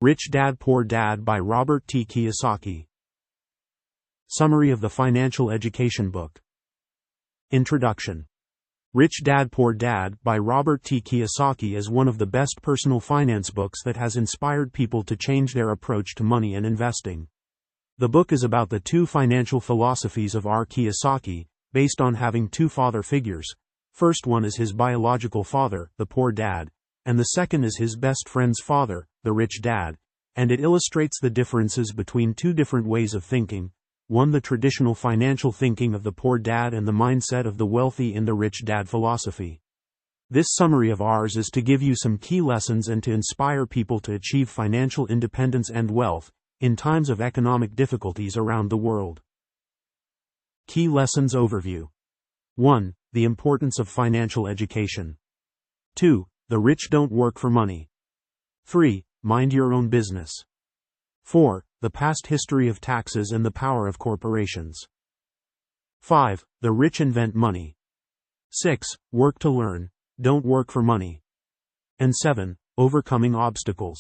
Rich Dad Poor Dad by Robert Kiyosaki. Summary of the Financial Education Book. Introduction. Rich Dad Poor Dad by Robert Kiyosaki is one of the best personal finance books that has inspired people to change their approach to money and investing. The book is about the two financial philosophies of R. Kiyosaki, based on having two father figures. First one is his biological father, the poor dad, and the second is his best friend's father, the rich dad, and it illustrates the differences between two different ways of thinking, one the traditional financial thinking of the poor dad and the mindset of the wealthy in the rich dad philosophy. This summary of ours is to give you some key lessons and to inspire people to achieve financial independence and wealth in times of economic difficulties around the world. Key Lessons Overview. 1. The importance of financial education. 2. The rich don't work for money. 3. Mind your own business. 4. The past history of taxes and the power of corporations. 5. The rich invent money. 6. Work to learn, don't work for money. And 7. Overcoming obstacles.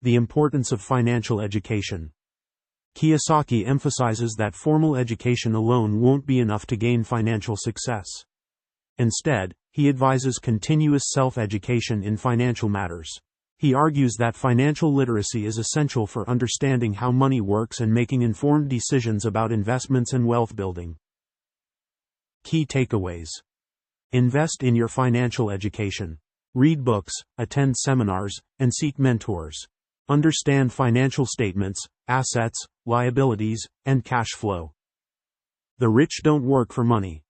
The importance of financial education. Kiyosaki emphasizes that formal education alone won't be enough to gain financial success. Instead, he advises continuous self-education in financial matters. He argues that financial literacy is essential for understanding how money works and making informed decisions about investments and wealth building. Key takeaways. Invest in your financial education. Read books, attend seminars, and seek mentors. Understand financial statements, assets, liabilities, and cash flow. The rich don't work for money.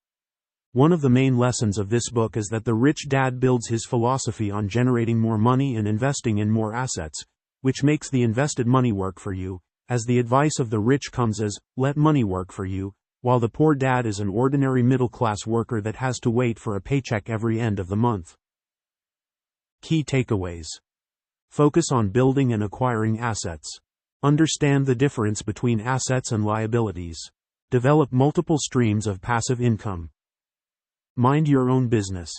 One of the main lessons of this book is that the rich dad builds his philosophy on generating more money and investing in more assets, which makes the invested money work for you, as the advice of the rich comes as, let money work for you, while the poor dad is an ordinary middle-class worker that has to wait for a paycheck every end of the month. Key takeaways. Focus on building and acquiring assets. Understand the difference between assets and liabilities. Develop multiple streams of passive income. Mind your own business.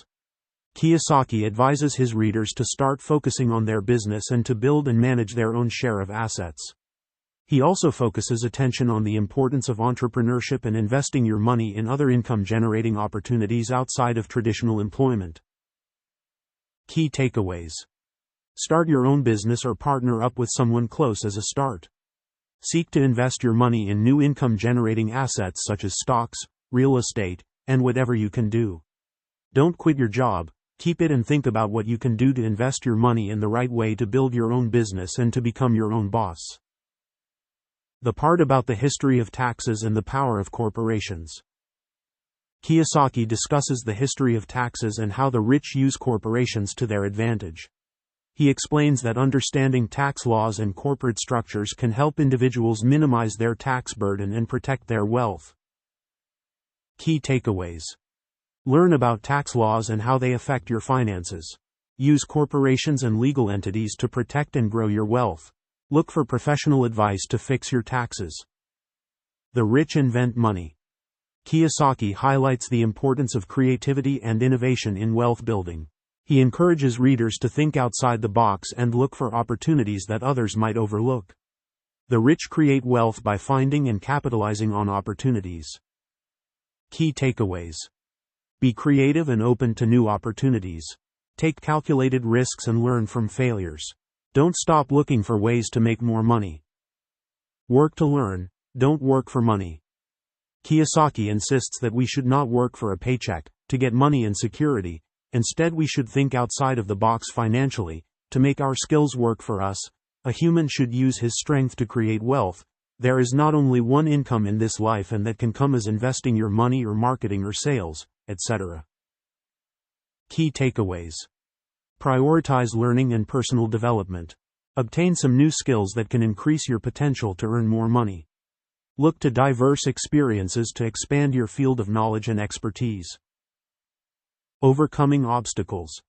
Kiyosaki advises his readers to start focusing on their business and to build and manage their own share of assets. He also focuses attention on the importance of entrepreneurship and investing your money in other income-generating opportunities outside of traditional employment. Key takeaways. Start your own business or partner up with someone close as a start. Seek to invest your money in new income-generating assets such as stocks, real estate, and whatever you can do. Don't quit your job, keep it and think about what you can do to invest your money in the right way to build your own business and to become your own boss. The part about the history of taxes and the power of corporations. Kiyosaki discusses the history of taxes and how the rich use corporations to their advantage. He explains that understanding tax laws and corporate structures can help individuals minimize their tax burden and protect their wealth. Key takeaways. Learn about tax laws and how they affect your finances. Use corporations and legal entities to protect and grow your wealth. Look for professional advice to fix your taxes. The rich invent money. Kiyosaki highlights the importance of creativity and innovation in wealth building. He encourages readers to think outside the box and look for opportunities that others might overlook. The rich create wealth by finding and capitalizing on opportunities. Key takeaways. Be creative and open to new opportunities. Take calculated risks and learn from failures. Don't stop looking for ways to make more money. Work to learn, don't work for money. Kiyosaki insists that we should not work for a paycheck, to get money and security. Instead, we should think outside of the box financially, to make our skills work for us. A human should use his strength to create wealth. There is not only one income in this life, and that can come as investing your money or marketing or sales, etc. Key takeaways. Prioritize learning and personal development. Obtain some new skills that can increase your potential to earn more money. Look to diverse experiences to expand your field of knowledge and expertise. Overcoming obstacles.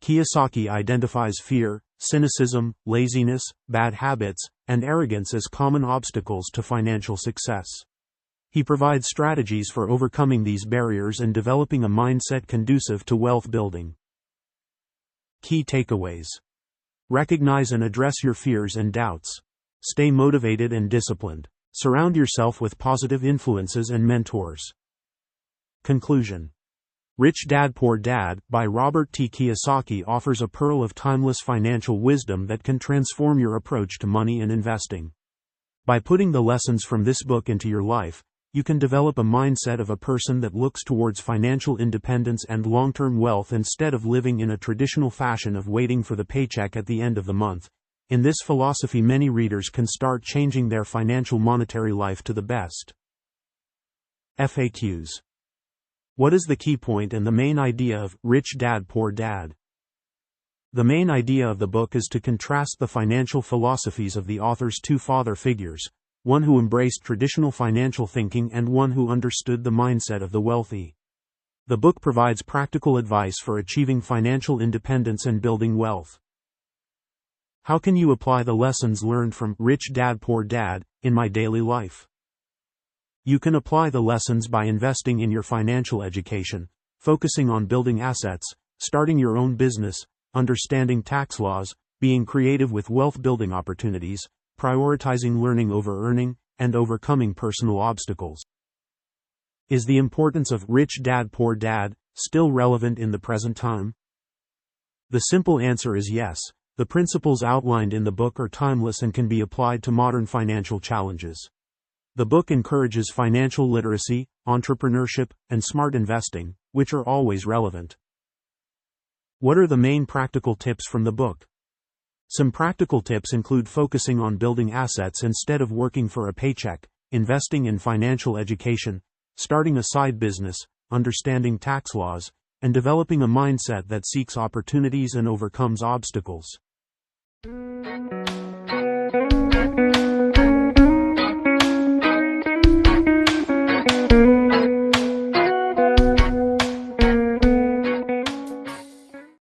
Kiyosaki identifies fear, cynicism, laziness, bad habits, and arrogance as common obstacles to financial success. He provides strategies for overcoming these barriers and developing a mindset conducive to wealth building. Key takeaways. Recognize and address your fears and doubts. Stay motivated and disciplined. Surround yourself with positive influences and mentors. Conclusion. Rich Dad Poor Dad by Robert Kiyosaki offers a pearl of timeless financial wisdom that can transform your approach to money and investing. By putting the lessons from this book into your life, you can develop a mindset of a person that looks towards financial independence and long-term wealth instead of living in a traditional fashion of waiting for the paycheck at the end of the month. In this philosophy, many readers can start changing their financial monetary life to the best. FAQs. What is the key point and the main idea of Rich Dad Poor Dad? The main idea of the book is to contrast the financial philosophies of the author's two father figures, one who embraced traditional financial thinking and one who understood the mindset of the wealthy. The book provides practical advice for achieving financial independence and building wealth. How can you apply the lessons learned from Rich Dad Poor Dad in my daily life? You can apply the lessons by investing in your financial education, focusing on building assets, starting your own business, understanding tax laws, being creative with wealth building opportunities, prioritizing learning over earning, and overcoming personal obstacles. Is the importance of Rich Dad Poor Dad still relevant in the present time? The simple answer is yes. The principles outlined in the book are timeless and can be applied to modern financial challenges. The book encourages financial literacy, entrepreneurship, and smart investing, which are always relevant. What are the main practical tips from the book? Some practical tips include focusing on building assets instead of working for a paycheck, investing in financial education, starting a side business, understanding tax laws, and developing a mindset that seeks opportunities and overcomes obstacles.